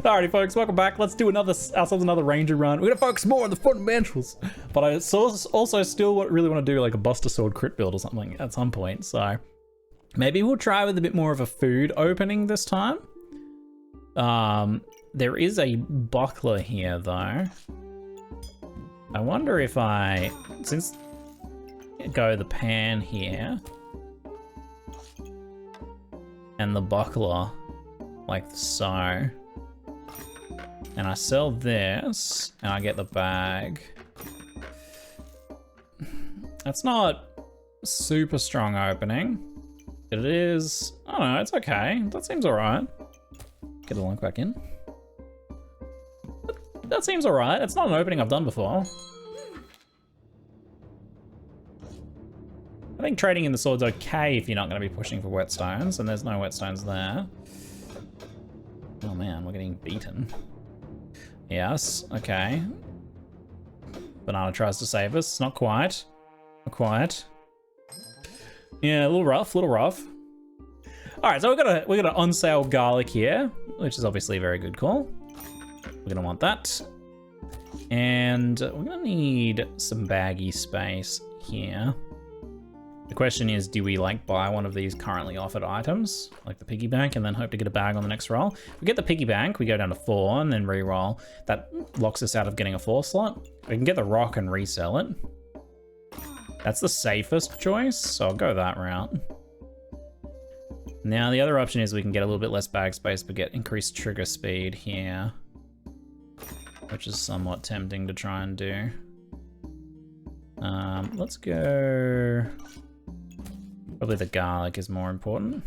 Alrighty, folks, welcome back. Let's do ourselves another ranger run. We're gonna focus more on the fundamentals, but I also still really want to do like a Buster Sword crit build or something at some point. So maybe we'll try with a bit more of a food opening this time. There is a buckler here though. I wonder if since go the pan here and the buckler like so, and I sell this and I get the bag. That's not super strong opening, but it is, I don't know, it's okay. That seems all right. Get the link back in. That seems all right. It's not an opening I've done before. I think trading in the sword's okay if you're not going to be pushing for whetstones, and there's no whetstones there. Oh man, we're getting beaten. Yes, okay. Banana tries to save us. Not quite. Not quite. Yeah, a little rough, All right, so we're gonna on sale garlic here, which is obviously a very good call. We're gonna want that. And we're gonna need some baggy space here. The question is, do we like buy one of these currently offered items, like the piggy bank, and then hope to get a bag on the next roll? If we get the piggy bank, we go down to 4 and then re-roll. That locks us out of getting a 4 slot. We can get the rock and resell it. That's the safest choice, so I'll go that route. Now the other option is we can get a little bit less bag space but get increased trigger speed here, which is somewhat tempting to try and do. Let's go, probably the garlic is more important.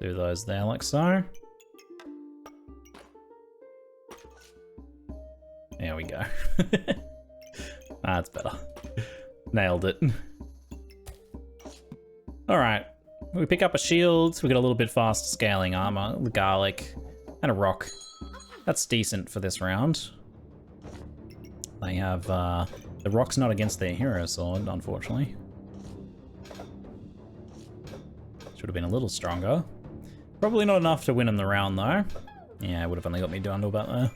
Do those there like so. There we go. That's better. Nailed it. All right. We pick up a shield, we get a little bit faster scaling armor, the garlic, and a rock. That's decent for this round. They have, the rock's not against their hero sword, unfortunately. Should have been a little stronger. Probably not enough to win in the round though. Yeah, it would have only got me down to about there.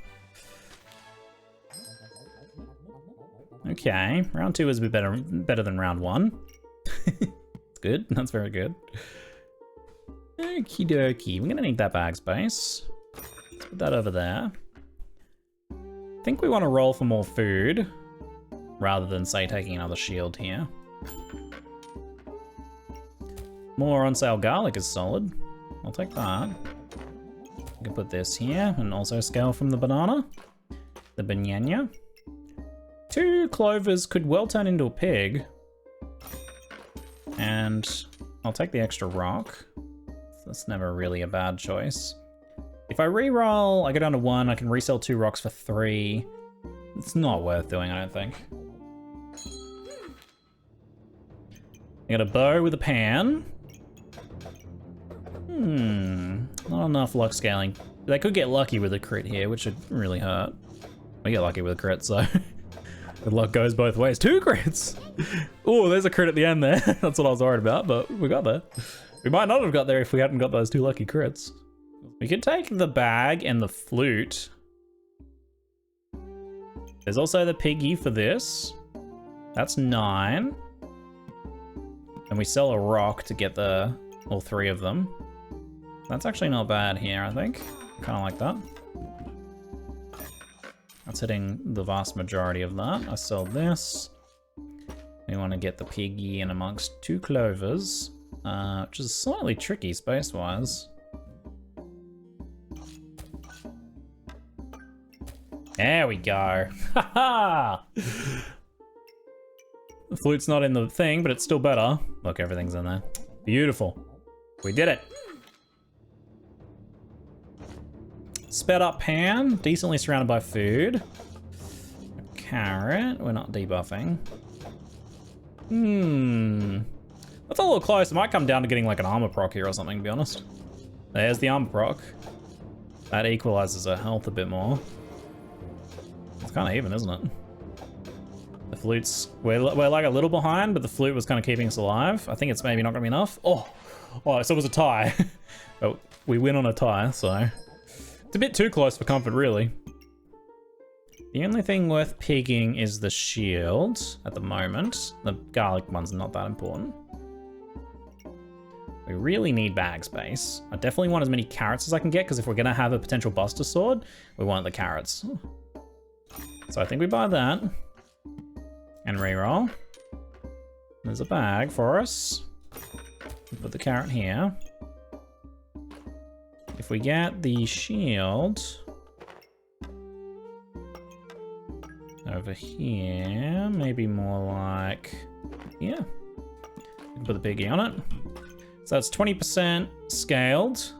Okay, round 2 is a bit better than round 1. It's good, that's very good. Okie dokie, we're gonna need that bag space. Let's put that over there. I think we want to roll for more food, rather than, say, taking another shield here. More on sale garlic is solid. I'll take that. We can put this here, and also scale from the banana. The banana. 2 clovers could well turn into a pig. And I'll take the extra rock. That's never really a bad choice. If I re-roll, I go down to 1, I can resell 2 rocks for 3. It's not worth doing, I don't think. I got a bow with a pan. Not enough luck scaling. They could get lucky with a crit here, which would really hurt. We get lucky with a crit, so good luck goes both ways. 2 crits! Oh, there's a crit at the end there. That's what I was worried about, but we got there. We might not have got there if we hadn't got those 2 lucky crits. We could take the bag and the flute. There's also the piggy for this. That's 9. And we sell a rock to get all 3 of them. That's actually not bad here, I think. Kind of like that. That's hitting the vast majority of that. I sell this. We want to get the piggy in amongst 2 clovers, which is slightly tricky space-wise. There we go. Haha! The flute's not in the thing, but it's still better. Look, everything's in there. Beautiful. We did it. Sped up pan, decently surrounded by food. A carrot, we're not debuffing. That's a little close. It might come down to getting like an armor proc here or something, to be honest. There's the armor proc. That equalizes our health a bit more. It's kind of even, isn't it? The flute's, we're like a little behind, but the flute was kind of keeping us alive. I think it's maybe not gonna be enough. Oh, so it was a tie. But we win on a tie, so It's a bit too close for comfort, really. The only thing worth pigging is the shield at the moment. The garlic one's not that important. We really need bag space. I definitely want as many carrots as I can get, because if we're gonna have a potential Buster Sword, we want the carrots. So I think we buy that. And reroll. There's a bag for us. We put the carrot here. If we get the shield over here, maybe more like here. We can put the piggy on it. So that's 20% scaled,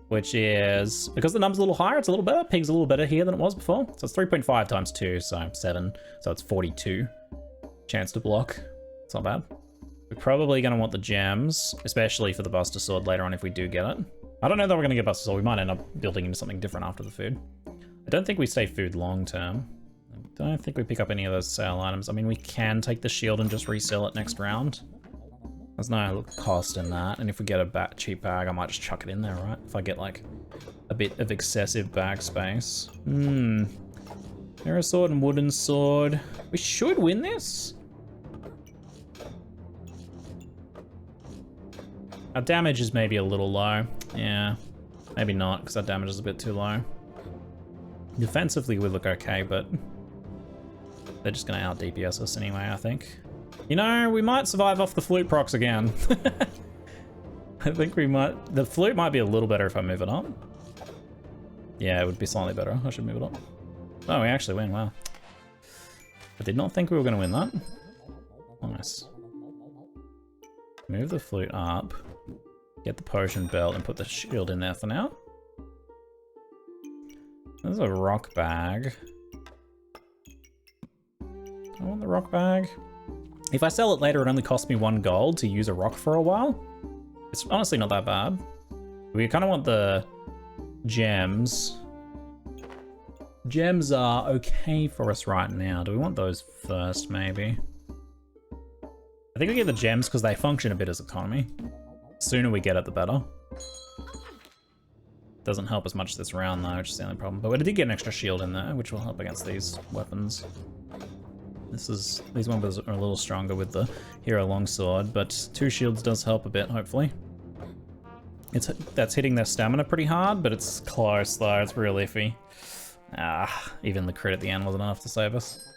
which is, because the number's a little higher, it's a little better. Pig's a little better here than it was before. So it's 3.5 times 2, so 7. So it's 42 chance to block. It's not bad. We're probably gonna want the gems, especially for the Buster Sword later on if we do get it. I don't know that we're gonna get Buster Sword. We might end up building into something different after the food. I don't think we stay food long term. I don't think we pick up any of those sale items. I mean, we can take the shield and just resell it next round. There's no cost in that. And if we get a cheap bag, I might just chuck it in there, right? If I get like a bit of excessive bag space. Mirror sword and wooden sword. We should win this. Our damage is maybe a little low. Yeah, maybe not, because our damage is a bit too low. Defensively, we look okay, but they're just gonna out DPS us anyway, I think. You know, we might survive off the flute procs again. I think we might. The flute might be a little better if I move it up. Yeah, it would be slightly better. I should move it up. Oh, we actually win, wow. I did not think we were gonna win that. Nice. Move the flute up. Get the potion belt and put the shield in there for now. There's a rock bag. I want the rock bag. If I sell it later, it only costs me 1 gold to use a rock for a while. It's honestly not that bad. We kind of want the gems. Gems are okay for us right now. Do we want those first, maybe? I think we get the gems because they function a bit as economy. Sooner we get it, the better. Doesn't help as much this round though, which is the only problem. But we did get an extra shield in there, which will help against these weapons. These weapons are a little stronger with the hero longsword, but 2 shields does help a bit, hopefully. That's hitting their stamina pretty hard, but it's close though, it's real iffy. Even the crit at the end wasn't enough to save us.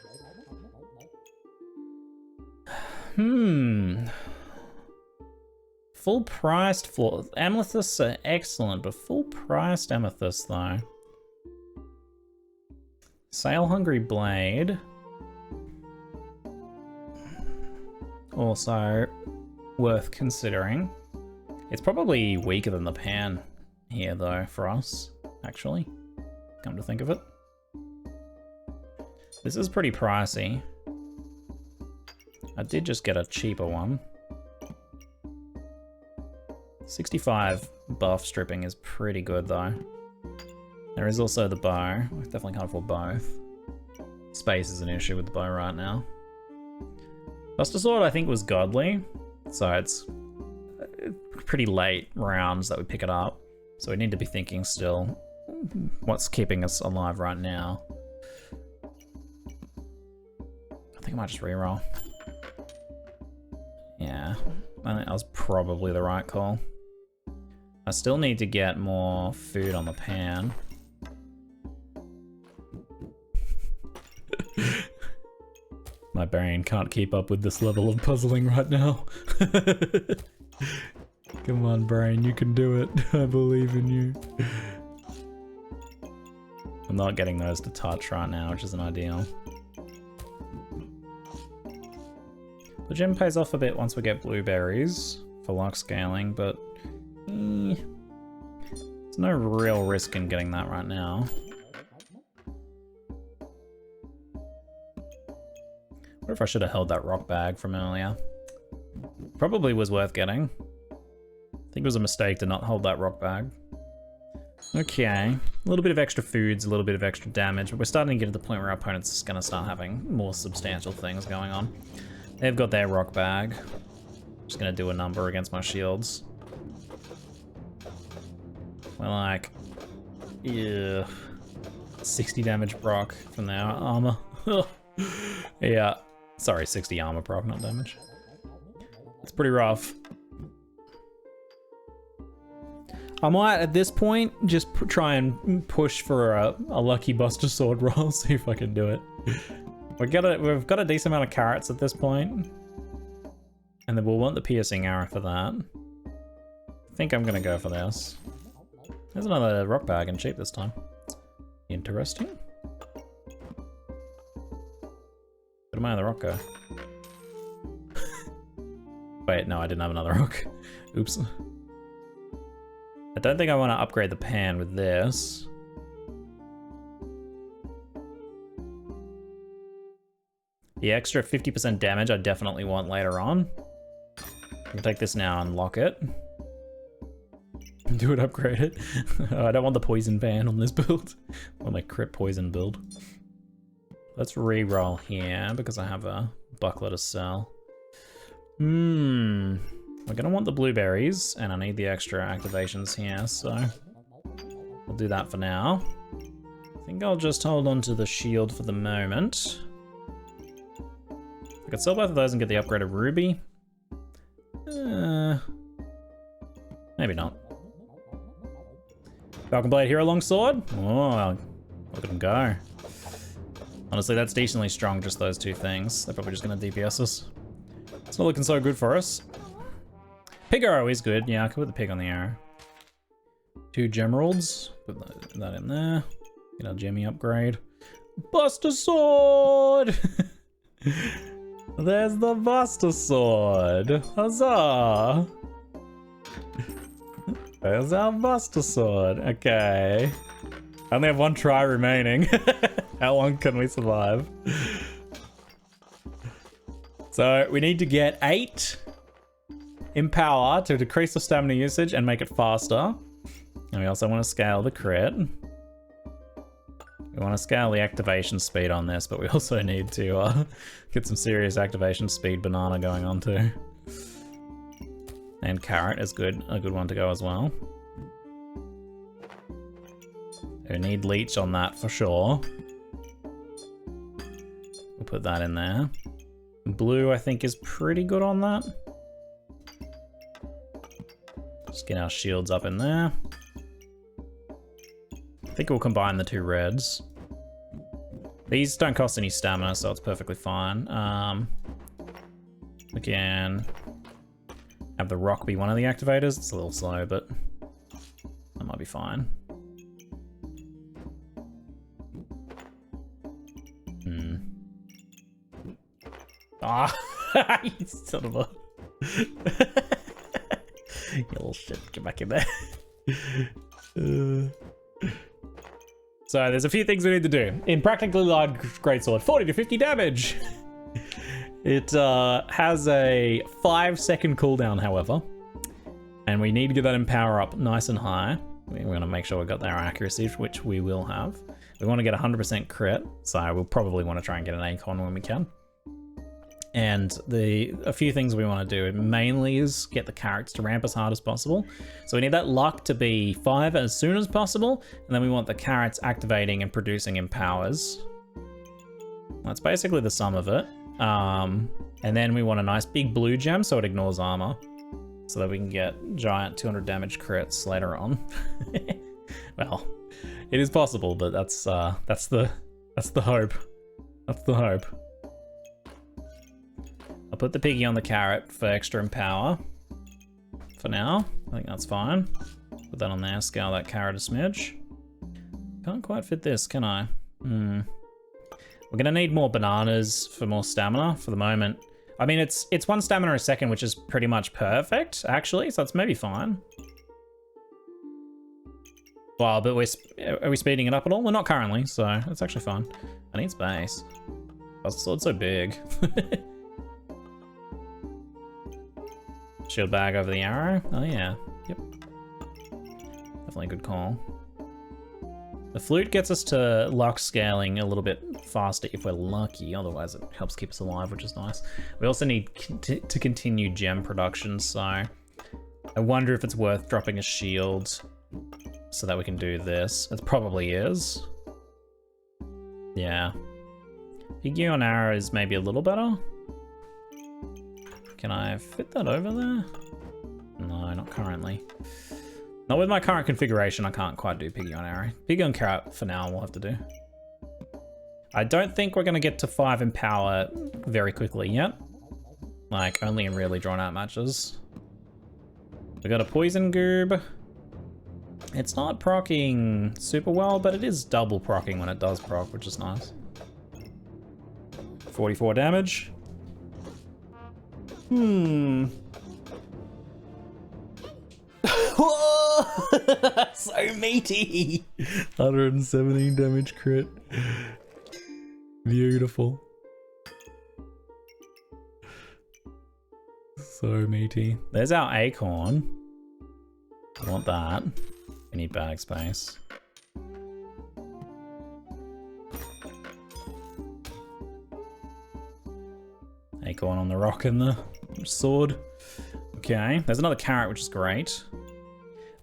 Full priced floor. Amethysts are excellent, but full priced amethyst though. Sail Hungry Blade. Also worth considering. It's probably weaker than the pan here though for us, actually. Come to think of it. This is pretty pricey. I did just get a cheaper one. 65 buff stripping is pretty good though. There is also the bow. We definitely can't afford both. Space is an issue with the bow right now. Buster Sword I think was godly, so it's pretty late rounds that we pick it up. So we need to be thinking still what's keeping us alive right now. I think I might just reroll. Yeah, I think that was probably the right call. I still need to get more food on the pan. My brain can't keep up with this level of puzzling right now. Come on, brain, you can do it. I believe in you. I'm not getting those to touch right now, which isn't ideal. The gem pays off a bit once we get blueberries for luck scaling, but there's no real risk in getting that right now. What if I should have held that rock bag from earlier? Probably was worth getting. I think it was a mistake to not hold that rock bag. Okay, a little bit of extra foods, a little bit of extra damage, but we're starting to get to the point where our opponent's gonna start having more substantial things going on. They've got their rock bag. Just gonna do a number against my shields. We're like Yeah. 60 damage proc from their armor. Yeah. Sorry, 60 armor proc, not damage. It's pretty rough. I might, at this point, just try and push for a lucky Buster Sword roll, see if I can do it. We've got a decent amount of carrots at this point. And then we'll want the piercing arrow for that. I think I'm gonna go for this. There's another rock bag and cheap this time. Interesting. Where'd my other rock go? Wait, no, I didn't have another rock. Oops. I don't think I want to upgrade the pan with this. The extra 50% damage I definitely want later on. I can take this now and lock it. Do it, upgrade it. I don't want the poison ban on this build. I want my crit poison build. Let's re-roll here because I have a buckler to sell. We're gonna want the blueberries and I need the extra activations here, so we'll do that for now. I think I'll just hold on to the shield for the moment. I could sell both of those and get the upgraded ruby. Maybe not. Falcon Blade Hero Longsword? Oh, look at him go. Honestly, that's decently strong, just those two things. They're probably just gonna DPS us. It's not looking so good for us. Pig arrow is good. Yeah, I can put the pig on the arrow. 2 gemeralds. Put that in there. Get our Jemmy upgrade. Buster Sword! There's the Buster Sword. Huzzah! There's our Buster Sword. Okay. I only have 1 try remaining. How long can we survive? So we need to get 8 Empower to decrease the stamina usage and make it faster. And we also want to scale the crit. We want to scale the activation speed on this, but we also need to get some serious activation speed banana going on too. And carrot is good, a good one to go as well. We need leech on that for sure. We'll put that in there. Blue, I think, is pretty good on that. Just get our shields up in there. I think we'll combine the 2 reds. These don't cost any stamina, so it's perfectly fine. We can have the rock be one of the activators. It's a little slow, but that might be fine. Ah, you son of a... You little shit, get back in there. So there's a few things we need to do. Impractically large greatsword, 40 to 50 damage. It has a 5-second cooldown, however. And we need to get that empower up nice and high. We're gonna make sure we got our accuracy, which we will have. We wanna get 100% crit, so we'll probably wanna try and get an Acon when we can. And a few things we want to do mainly is get the carrots to ramp as hard as possible. So we need that luck to be 5 as soon as possible, and then we want the carrots activating and producing empowers. That's basically the sum of it. And then we want a nice big blue gem so it ignores armor, so that we can get giant 200 damage crits later on. Well, it is possible, but that's the hope. That's the hope. I'll put the piggy on the carrot for extra empower. For now, I think that's fine. Put that on there, scale that carrot a smidge. Can't quite fit this, can I? We're gonna need more bananas for more stamina for the moment. I mean, it's 1 stamina a second, which is pretty much perfect, actually, so it's maybe fine. Well, but are we speeding it up at all? We're not currently, so it's actually fine. I need space. Oh, it's so big. Shield bag over the arrow. Oh yeah, yep. Definitely a good call. The flute gets us to luck scaling a little bit faster if we're lucky, otherwise it helps keep us alive, which is nice. We also need to continue gem production, so I wonder if it's worth dropping a shield so that we can do this. It probably is. Yeah. Piggy on arrow is maybe a little better. Can I fit that over there? No, not currently. Not with my current configuration, I can't quite do piggy on arrow. Piggy on carrot for now we'll have to do. I don't think we're gonna get to 5 in power very quickly yet. Like, only in really drawn out matches. We got a poison goob. It's not proccing super well, but it is double proccing when it does proc, which is nice. 44 damage. So meaty. 117 damage crit. Beautiful. So meaty. There's our acorn. I want that. We need bag space. Acorn on the rock and the sword. Okay, there's another carrot, which is great.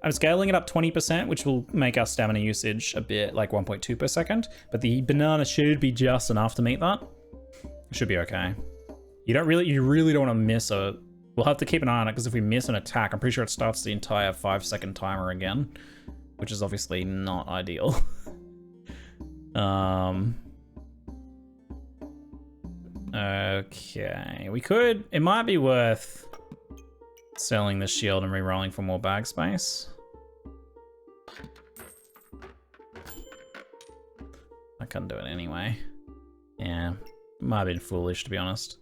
I'm scaling it up 20%, which will make our stamina usage a bit like 1.2 per second, but the banana should be just enough to meet that. It should be okay. You really don't want to miss a... We'll have to keep an eye on it, because if we miss an attack, I'm pretty sure it starts the entire 5-second timer again, which is obviously not ideal. Okay, we could... It might be worth selling the shield and re-rolling for more bag space. I couldn't do it anyway. Yeah, might have been foolish, to be honest.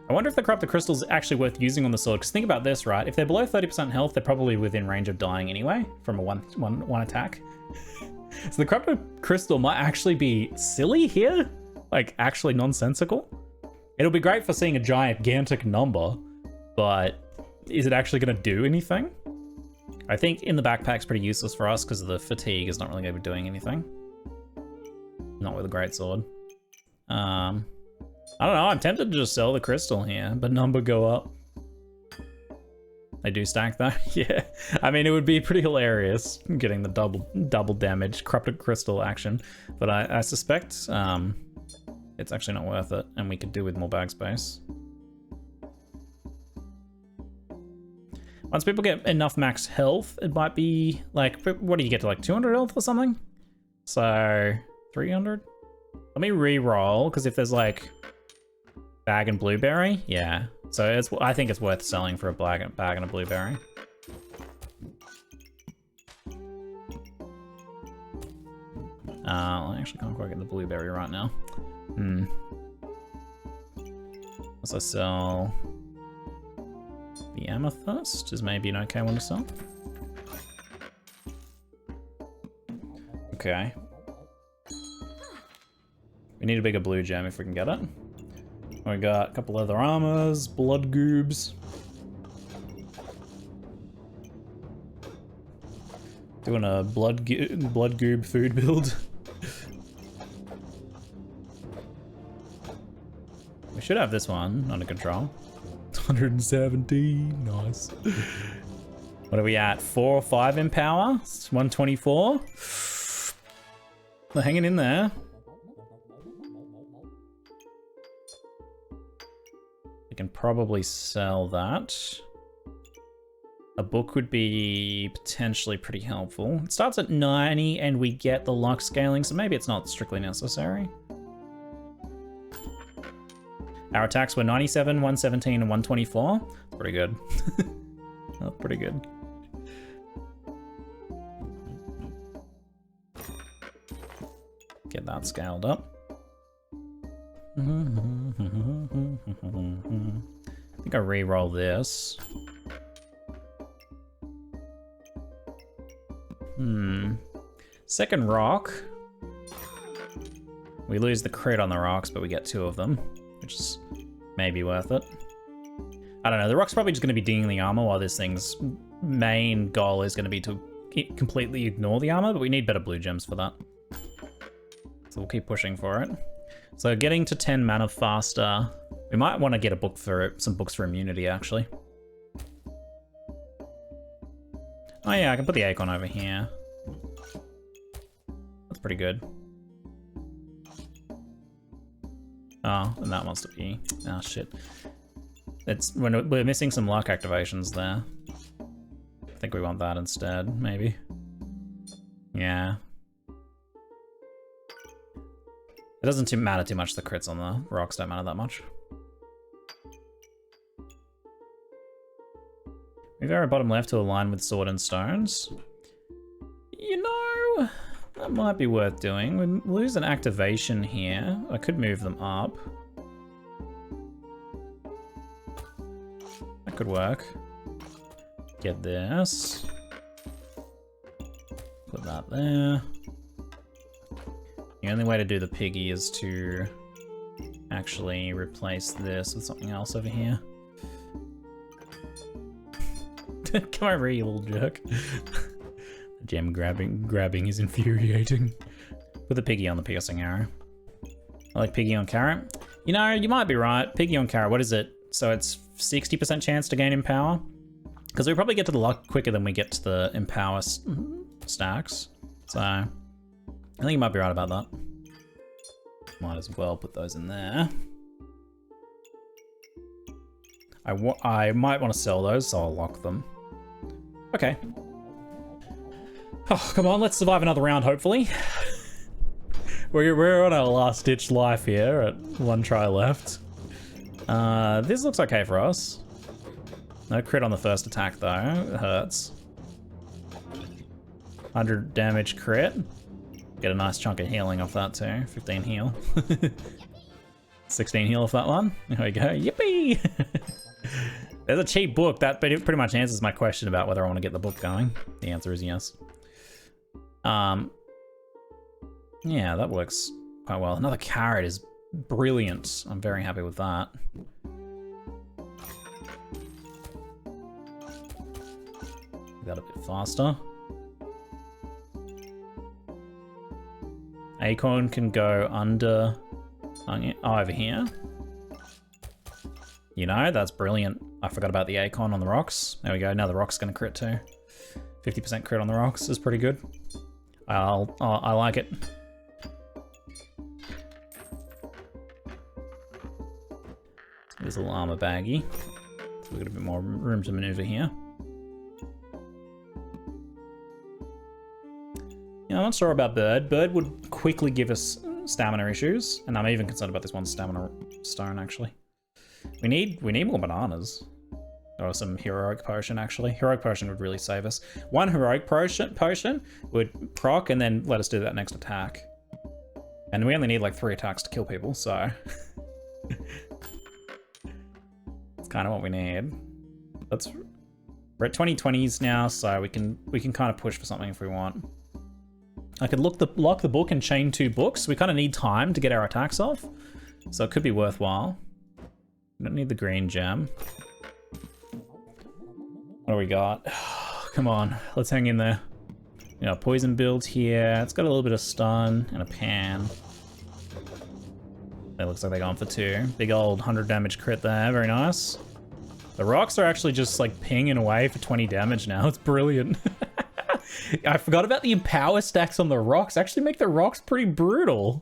I wonder if the corrupted crystal's actually worth using on the sword, because think about this, right? If they're below 30% health, they're probably within range of dying anyway from a one attack. So the corrupted crystal might actually be silly here, like actually nonsensical. It'll be great for seeing a gigantic number, but is it actually going to do anything? I think in the backpack's pretty useless for us because the fatigue is not really going to be doing anything. Not with a greatsword. I don't know, I'm tempted to just sell the crystal here, but number go up. They do stack though, yeah. I mean, it would be pretty hilarious getting the double damage corrupted crystal action, but I suspect it's actually not worth it, and we could do with more bag space. Once people get enough max health, it might be like, what do you get to, like 200 health or something? So 300? Let me re-roll, because if there's like bag and blueberry, yeah. So I think it's worth selling for a bag and a blueberry. I actually can't quite get the blueberry right now. Unless I sell the amethyst is maybe an okay one to sell. Okay. We need a bigger blue gem if we can get it. We got a couple leather armors, blood goobs. Doing a blood goob food build. We should have this one under control. 117, nice. What are we at? 4 or 5 in power? It's 124. We're hanging in there. We can probably sell that. A book would be potentially pretty helpful. It starts at 90 and we get the luck scaling, so maybe it's not strictly necessary. Our attacks were 97, 117, and 124. Pretty good. That's pretty good. Get that scaled up. I think I re-roll this. Second rock. We lose the crit on the rocks, but we get 2 of them, which is maybe worth it. I don't know, the rock's probably just going to be dinging the armor while this thing's main goal is going to be to completely ignore the armor, but we need better blue gems for that. So we'll keep pushing for it. So getting to 10 mana faster. We might want to get a book for some books for immunity, actually. Oh yeah, I can put the acorn over here. pretty good. Oh, and that wants to be... Oh, shit. We're missing some luck activations there. I think we want that instead, maybe. Yeah. It doesn't matter too much, the crits on the rocks don't matter that much. Move arrow bottom left to align with sword and stones. You know, that might be worth doing. We lose an activation here. I could move them up. That could work. Get this. Put that there. The only way to do the piggy is to actually replace this with something else over here. Come over here, you little jerk. The gem grabbing is infuriating. Put the piggy on the piercing arrow. I like piggy on carrot. You know, you might be right. Piggy on carrot, what is it? So it's 60% chance to gain empower? Because we probably get to the luck quicker than we get to the empower stacks. So I think you might be right about that. Might as well put those in there. I might want to sell those, so I'll lock them. Okay. Oh, come on, let's survive another round, hopefully. We're on our last ditch life here at one try left. This looks okay for us. No crit on the first attack though, it hurts. 100 damage crit. Get a nice chunk of healing off that too, 15 heal. 16 heal off that one. There we go, yippee! There's a cheap book, that pretty much answers my question about whether I want to get the book going. The answer is yes. Yeah, that works quite well. Another carrot is brilliant. I'm very happy with that. That a bit faster. Acorn can go under over here. You know, that's brilliant. I forgot about the acorn on the rocks. There we go. Now the rock's gonna crit too. 50% crit on the rocks is pretty good. I like it. There's a little armor baggie. So we've got a bit more room to maneuver here. Yeah, I'm not sure about Bird. Bird would quickly give us stamina issues, and I'm even concerned about this one stamina stone actually. We need more bananas. Or some heroic potion actually. Heroic potion would really save us. One heroic potion would proc and then let us do that next attack. And we only need like 3 attacks to kill people, so it's kind of what we need. We're at 2020s now, so we can kind of push for something if we want. I could lock the book and chain 2 books. We kind of need time to get our attacks off, so it could be worthwhile. We don't need the green gem. What do we got? Come on, let's hang in there. You know, poison build here. It's got a little bit of stun and a pan. It looks like they're going for 2. Big old 100 damage crit there, very nice. The rocks are actually just like pinging away for 20 damage now. It's brilliant. I forgot about the empower stacks on the rocks. Actually make the rocks pretty brutal.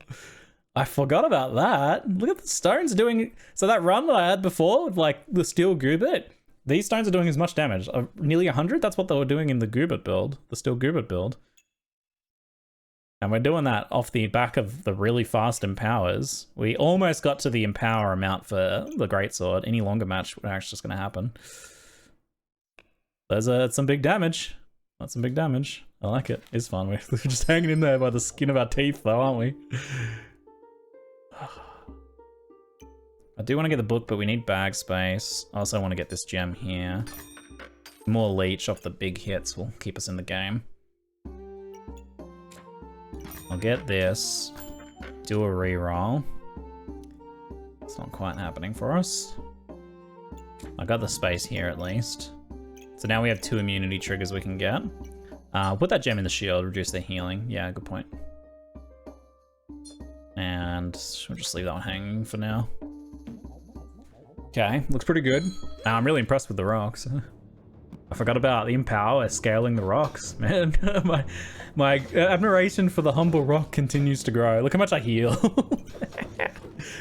I forgot about that. Look at the stones doing. So that run that I had before with like the steel goobit, these stones are doing as much damage. Nearly 100? That's what they were doing in the goobit build, the steel goobit build. And we're doing that off the back of the really fast empowers. We almost got to the empower amount for the Greatsword. Any longer match was actually just going to happen. There's some big damage. That's some big damage. I like it. It's fun. We're just hanging in there by the skin of our teeth though, aren't we? I do want to get the book, but we need bag space. I also want to get this gem here. More leech off the big hits will keep us in the game. I'll get this. Do a reroll. It's not quite happening for us. I got the space here at least. So now we have 2 immunity triggers we can get. Put that gem in the shield, reduce the healing. Yeah, good point. And we'll just leave that one hanging for now. Okay, looks pretty good. I'm really impressed with the rocks. I forgot about the Empower scaling the rocks, man. my admiration for the humble rock continues to grow. Look how much I heal.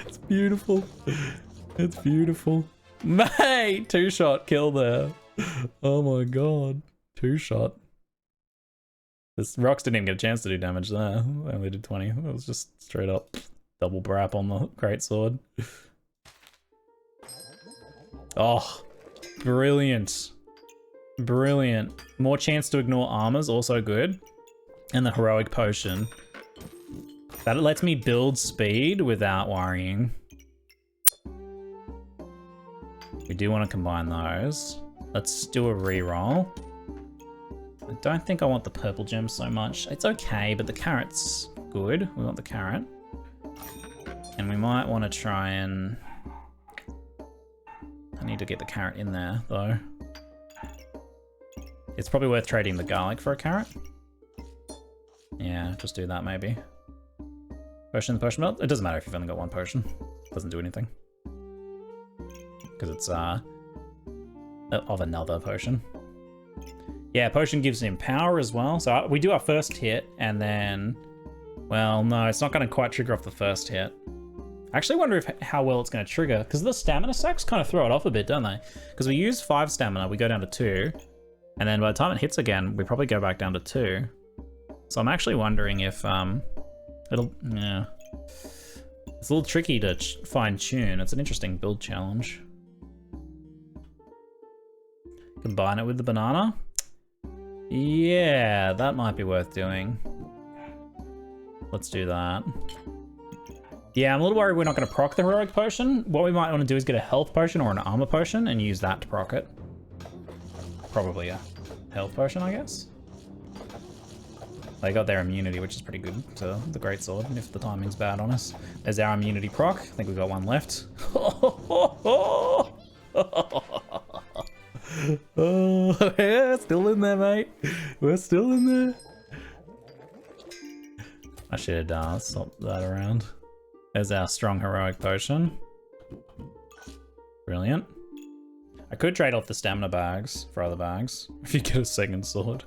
It's beautiful. It's beautiful. Mate, 2-shot kill there. Oh my god. 2-shot. This rocks didn't even get a chance to do damage there. I only did 20. It was just straight up double brap on the Greatsword. Oh, brilliant. Brilliant. More chance to ignore armor's also good. And the heroic potion. That lets me build speed without worrying. We do want to combine those. Let's do a reroll. I don't think I want the purple gem so much. It's okay, but the carrot's good. We want the carrot. And we might want to try and... I need to get the carrot in there, though. It's probably worth trading the garlic for a carrot. Yeah, just do that, maybe. Potion, the potion belt? It doesn't matter if you've only got one potion. It doesn't do anything. Because it's, of another potion. Yeah, potion gives him power as well. So we do our first hit, and then... Well, no, it's not going to quite trigger off the first hit. I actually wonder how well it's going to trigger, because the stamina stacks kind of throw it off a bit, don't they? Because we use 5 stamina, we go down to 2, and then by the time it hits again, we probably go back down to 2. So I'm actually wondering if, yeah. It's a little tricky to fine tune. It's an interesting build challenge. Combine it with the banana? Yeah, that might be worth doing. Let's do that. Yeah, I'm a little worried we're not going to proc the heroic potion. What we might want to do is get a health potion or an armor potion and use that to proc it. Probably a health potion, I guess. They got their immunity, which is pretty good to the Greatsword, if the timing's bad on us. There's our immunity proc. I think we've got one left. Oh, yeah, still in there, mate. We're still in there. I should swap that around. There's our strong heroic potion. Brilliant. I could trade off the stamina bags for other bags. If you get a second sword.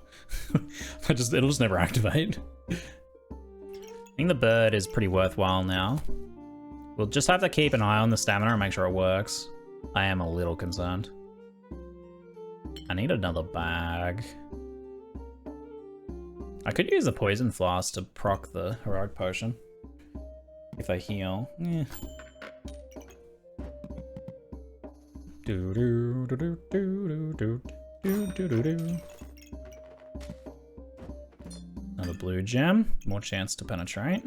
It'll just never activate. I think the bird is pretty worthwhile now. We'll just have to keep an eye on the stamina and make sure it works. I am a little concerned. I need another bag. I could use the poison flask to proc the heroic potion. If I heal. Yeah. Do do do do do do do do do do. Another blue gem. More chance to penetrate.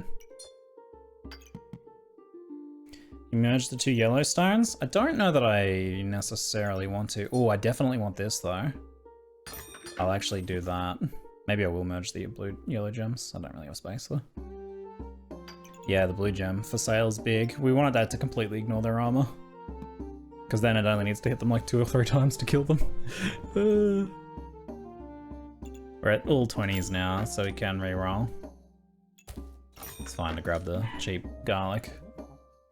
You merge the 2 yellow stones. I don't know that I necessarily want to. Oh, I definitely want this though. I'll actually do that. Maybe I will merge the yellow gems. I don't really have space though. Yeah, the blue gem for sale's big. We wanted that to completely ignore their armor. Because then it only needs to hit them like 2 or 3 times to kill them. We're at all 20s now, so we can reroll. It's fine to grab the cheap garlic.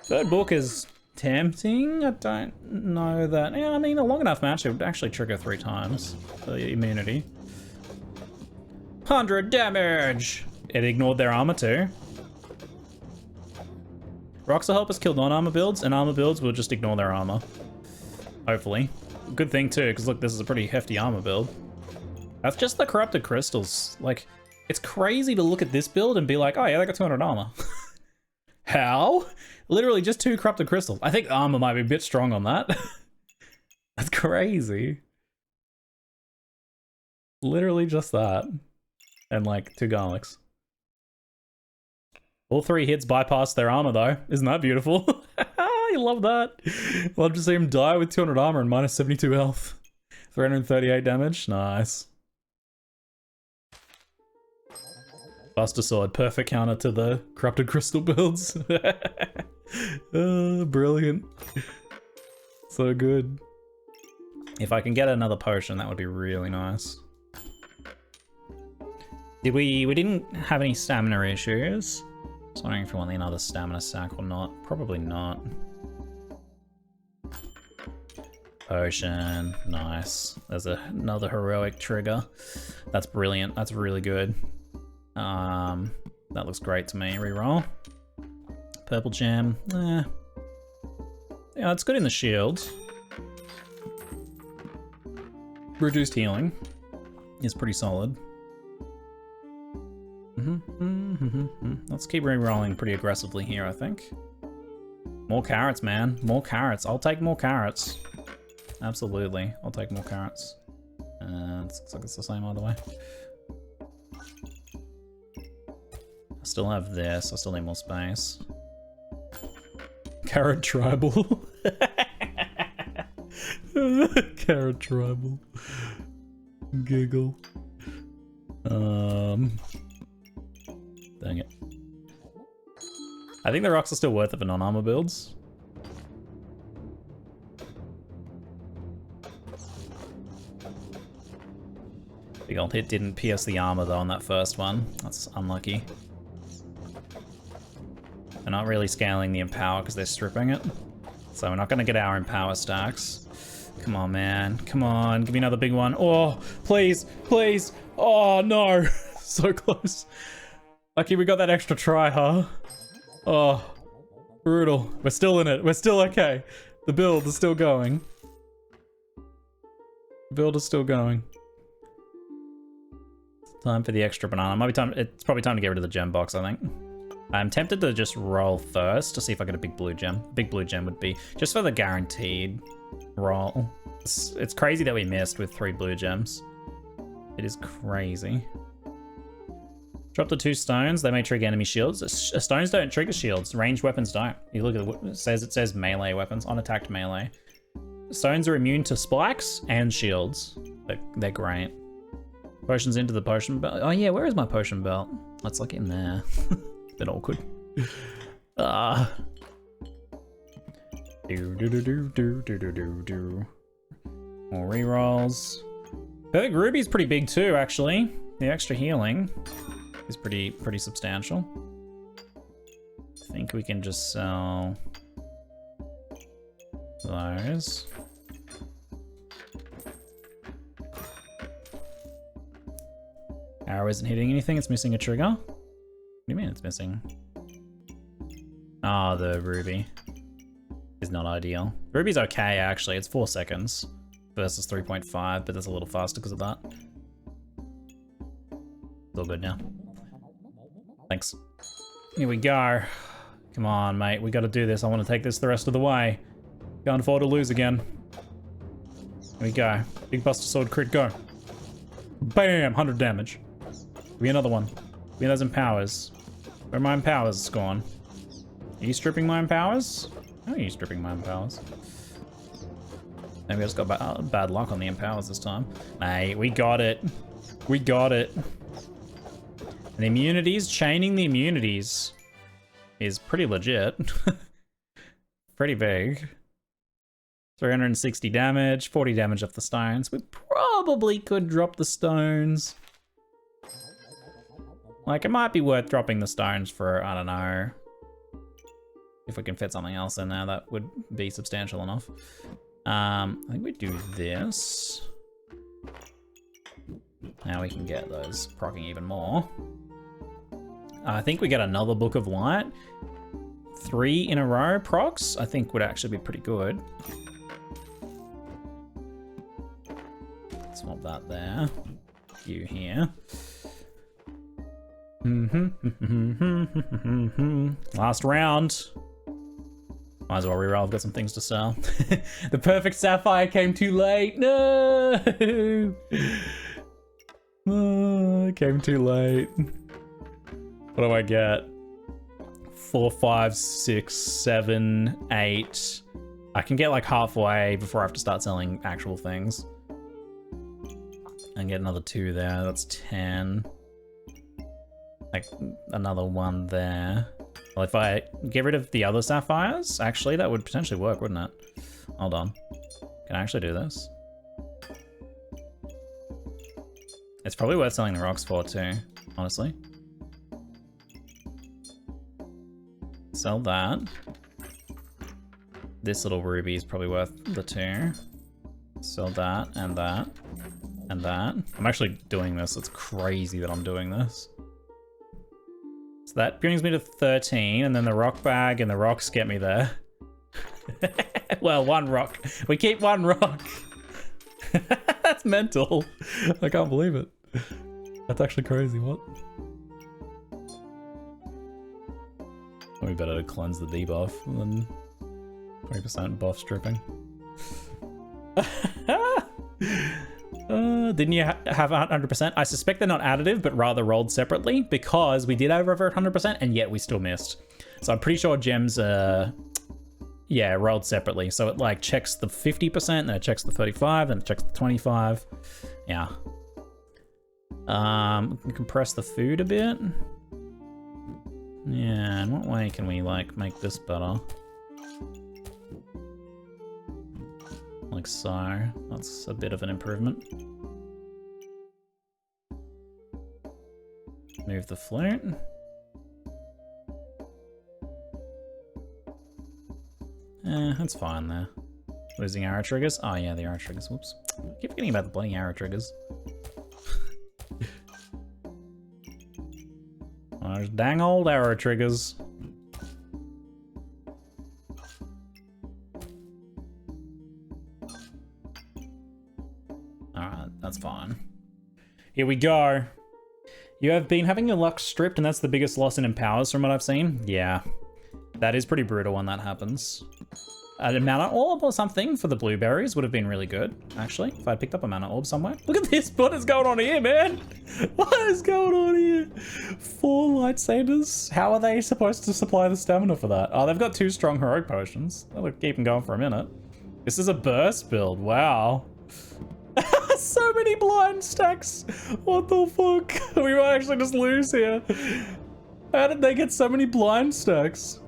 Third book is tempting. I don't know that. Yeah, I mean, a long enough match, it would actually trigger 3 times for the immunity. 100 damage! It ignored their armor too. Rocks will help us kill non-armor builds, and armor builds will just ignore their armor. Hopefully. Good thing too, because look, this is a pretty hefty armor build. That's just the corrupted crystals. Like, it's crazy to look at this build and be like, oh yeah, they got 200 armor. How? Literally just 2 corrupted crystals. I think armor might be a bit strong on that. That's crazy. Literally just that. And like 2 garlics. All 3 hits bypass their armor though. Isn't that beautiful? I love that. Love to see him die with 200 armor and minus 72 health. 338 damage. Nice. Buster Sword. Perfect counter to the corrupted crystal builds. Brilliant. So good. If I can get another potion, that would be really nice. We didn't have any stamina issues. I was wondering if we want another stamina sack or not. Probably not. Potion, nice. There's another heroic trigger. That's brilliant. That's really good. That looks great to me. Reroll. Purple gem. Yeah, it's good in the shield. Reduced healing is pretty solid. Let's keep re-rolling pretty aggressively here, I think. More carrots, man. More carrots. I'll take more carrots. Absolutely. I'll take more carrots. It looks like it's the same either way. I still have this. I still need more space. Carrot tribal. Carrot tribal. Giggle. Dang it. I think the rocks are still worth it for non-armor builds. Big old hit didn't pierce the armor though on that first one. That's unlucky. They're not really scaling the Empower because they're stripping it. So we're not going to get our Empower stacks. Come on, man. Come on. Give me another big one. Oh, please. Please. Oh, no. So close. Lucky we got that extra try, huh? Oh, brutal. We're still in it. We're still okay. The build is still going. The build is still going. Time for the extra banana. Might be time. It's probably time to get rid of the gem box, I think. I'm tempted to just roll first to see if I get a big blue gem. Big blue gem would be just for the guaranteed roll. It's crazy that we missed with 3 blue gems. It is crazy. Drop the 2 stones. They may trigger enemy shields. Stones don't trigger shields. Ranged weapons don't. You look at what it says. It says melee weapons, unattacked melee. Stones are immune to spikes and shields. They're great. Potions into the potion belt. Oh yeah, where is my potion belt? It's like in there. Bit awkward. More rerolls. Perfect Ruby's pretty big too, actually. The extra healing is pretty substantial. I think we can just sell those. Arrow isn't hitting anything, it's missing a trigger. What do you mean it's missing? Ah, the ruby is not ideal. Ruby's okay, actually. It's 4 seconds versus 3.5, but that's a little faster because of that. It's all good now. Thanks. Here we go. Come on, mate. We got to do this. I want to take this the rest of the way. Can't afford to lose again. Here we go. Big Buster Sword crit, go. Bam! 100 damage. Give me another one. Give me those empowers. Where are my empowers gone? Are you stripping my empowers? How are you stripping my empowers? Maybe I just got bad luck on the empowers this time. Mate, we got it. We got it. And the immunities, chaining the immunities is pretty legit. Pretty big. 360 damage, 40 damage off the stones. We probably could drop the stones. Like, it might be worth dropping the stones for, I don't know, if we can fit something else in there that would be substantial enough. I think we do this. Now we can get those proccing even more. I think we get another Book of Light. 3 in a row procs, I think would actually be pretty good. Swap that there. You here. Last round. Might as well reroll, I've got some things to sell. The perfect sapphire came too late. No! Oh, it came too late. What do I get? 4, 5, 6, 7, 8. I can get like halfway before I have to start selling actual things. And get another 2 there, that's 10. Like another 1 there. Well, if I get rid of the other sapphires, actually that would potentially work, wouldn't it? Hold on. Can I actually do this? It's probably worth selling the rocks for too, honestly. Sell that. This little ruby is probably worth the 2. Sell that and that and that. I'm actually doing this. It's crazy that I'm doing this. So that brings me to 13, and then the rock bag and the rocks get me there. Well, one rock. We keep one rock. That's mental. I can't believe it. That's actually crazy. What? We better cleanse the debuff than 20% buff stripping. Didn't you have 100%? I suspect they're not additive, but rather rolled separately, because we did have over 100% and yet we still missed. So I'm pretty sure gems yeah, rolled separately. So it like checks the 50%, then it checks the 35, then it checks the 25. Yeah. Compress the food a bit. Yeah, in what way can we like make this better? Like so. That's a bit of an improvement. Move the flute. That's fine there. Losing arrow triggers? Oh yeah, the arrow triggers. Whoops. I keep forgetting about the bloody arrow triggers. Oh, those dang old arrow triggers. Alright, that's fine. Here we go. You have been having your luck stripped, and that's the biggest loss in empowers from what I've seen. Yeah. That is pretty brutal when that happens. A mana orb or something for the blueberries would have been really good, actually, if I'd picked up a mana orb somewhere. Look at this, what is going on here, man? What is going on here? 4 lightsabers? How are they supposed to supply the stamina for that? Oh, they've got 2 strong heroic potions. That'll keep them going for a minute. This is a burst build, wow. So many blind stacks. What the fuck? We might actually just lose here. How did they get so many blind stacks?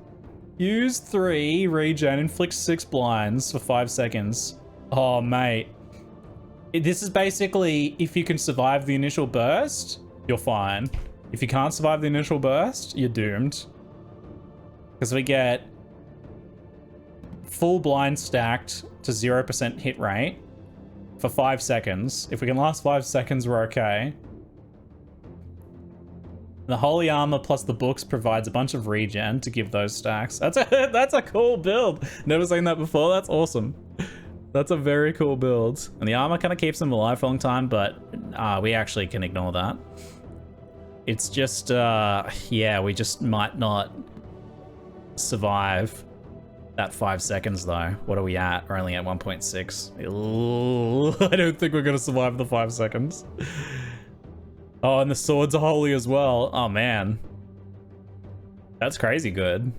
Use 3, regen, inflict 6 blinds for 5 seconds. Oh, mate. This is basically, if you can survive the initial burst, you're fine. If you can't survive the initial burst, you're doomed. Because we get full blind stacked to 0% hit rate for 5 seconds. If we can last 5 seconds, we're okay. The holy armor plus the books provides a bunch of regen to give those stacks. That's a cool build. Never seen that before. That's awesome. That's a very cool build. And the armor kind of keeps them alive for a long time, but we actually can ignore that. It's just, yeah, we just might not survive that 5 seconds though. What are we at? We're only at 1.6. I don't think we're gonna survive the 5 seconds. Oh, and the swords are holy as well. Oh man. That's crazy good.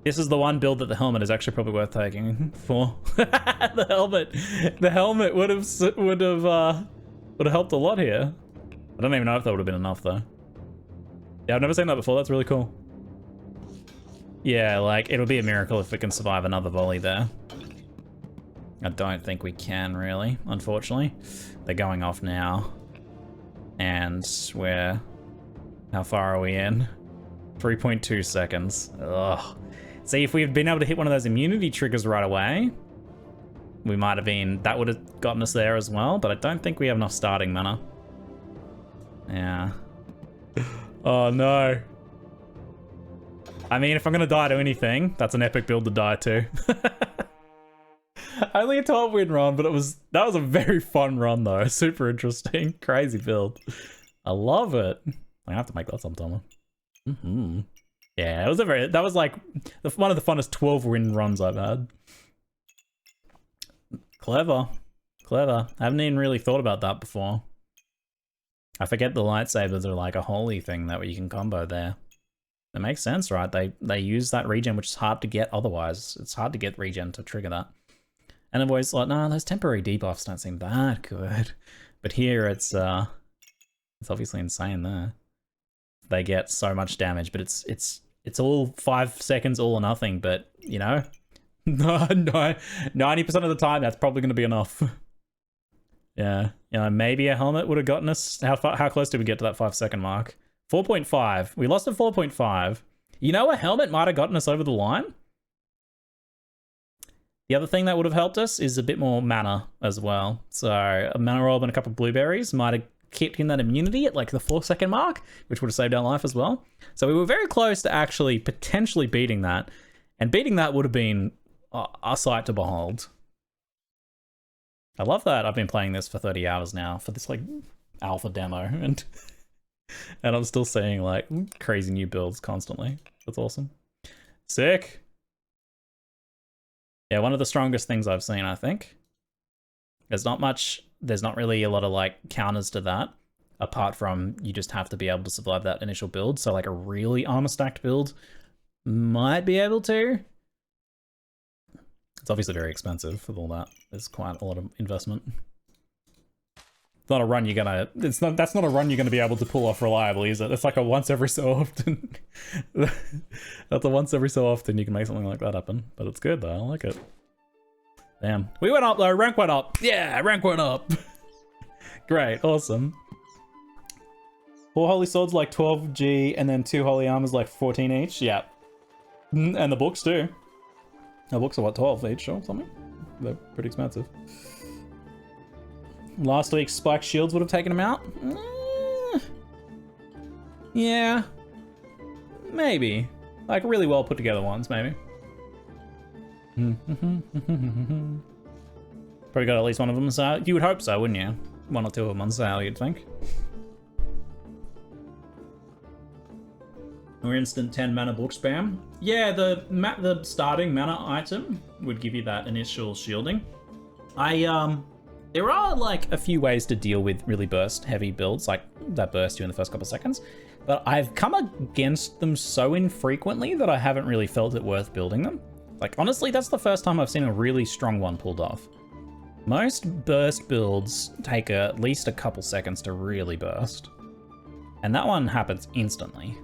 This is the one build that the helmet is actually probably worth taking for. The helmet would have helped a lot here. I don't even know if that would have been enough though. Yeah, I've never seen that before. That's really cool. Yeah, like it'll be a miracle if we can survive another volley there. I don't think we can really, unfortunately. They're going off now. And we're... How far are we in? 3.2 seconds. Ugh. See, if we had been able to hit one of those immunity triggers right away, we might have been... That would have gotten us there as well, but I don't think we have enough starting mana. Yeah. Oh no. I mean, if I'm gonna die to anything, that's an epic build to die to. Only a 12-win run, but that was a very fun run though. Super interesting, crazy build. I love it. I have to make that sometime. Yeah, that was like one of the funnest 12-win runs I've had. Clever, clever. I haven't even really thought about that before. I forget the lightsabers are like a holy thing that you can combo there. It makes sense, right? They use that regen, which is hard to get otherwise. It's hard to get regen to trigger that. And I've always like, nah, those temporary debuffs don't seem that good. But here it's obviously insane there. They get so much damage, but it's all 5 seconds, all or nothing. But you know, no, 90% of the time that's probably going to be enough. Yeah, you know, maybe a helmet would have gotten us. How close did we get to that 5 second mark? 4.5. We lost at 4.5. You know, a helmet might have gotten us over the line. The other thing that would have helped us is a bit more mana as well. So a mana orb and a couple of blueberries might have kept in that immunity at like the 4-second mark, which would have saved our life as well. So we were very close to actually potentially beating that. And beating that would have been a sight to behold. I love that I've been playing this for 30 hours now for this like alpha demo, and I'm still seeing like crazy new builds constantly. That's awesome. Sick. Yeah, one of the strongest things I've seen, I think. There's not really a lot of like counters to that, apart from you just have to be able to survive that initial build. So like a really armor stacked build might be able to. It's obviously very expensive with all that. There's quite a lot of investment. It's not a run you're gonna, that's not a run you're gonna be able to pull off reliably, is it? It's like a once every so often. That's a once every so often you can make something like that happen. But it's good though, I like it. Damn. We went up though, rank went up. Yeah, rank went up. Great, awesome. 4 holy swords like 12G and then 2 holy armors like 14 each. Yeah. And the books too. The books are what, 12 each or something? They're pretty expensive. Last week's spiked shields would have taken them out? Yeah. Maybe. Like really well put together ones, maybe. Probably got at least one of them on sale. You would hope so, wouldn't you? 1 or 2 of them on sale, you'd think. Or instant 10 mana book spam. Yeah, the starting mana item would give you that initial shielding. There are like a few ways to deal with really burst heavy builds, like that burst you in the first couple seconds, but I've come against them so infrequently that I haven't really felt it worth building them. Like honestly, that's the first time I've seen a really strong one pulled off. Most burst builds take at least a couple seconds to really burst, and that one happens instantly.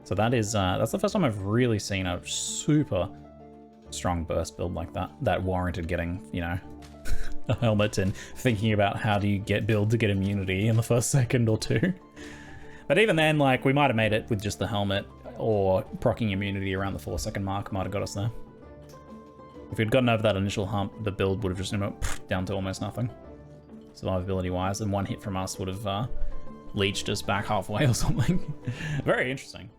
So that's the first time I've really seen a super strong burst build like that, that warranted getting, you know, a helmet and thinking about how do you build to get immunity in the first second or two. But even then, like, we might have made it with just the helmet, or proccing immunity around the 4-second mark might have got us there. If we'd gotten over that initial hump, the build would have just down to almost nothing, survivability wise, and one hit from us would have leached us back halfway or something. Very interesting.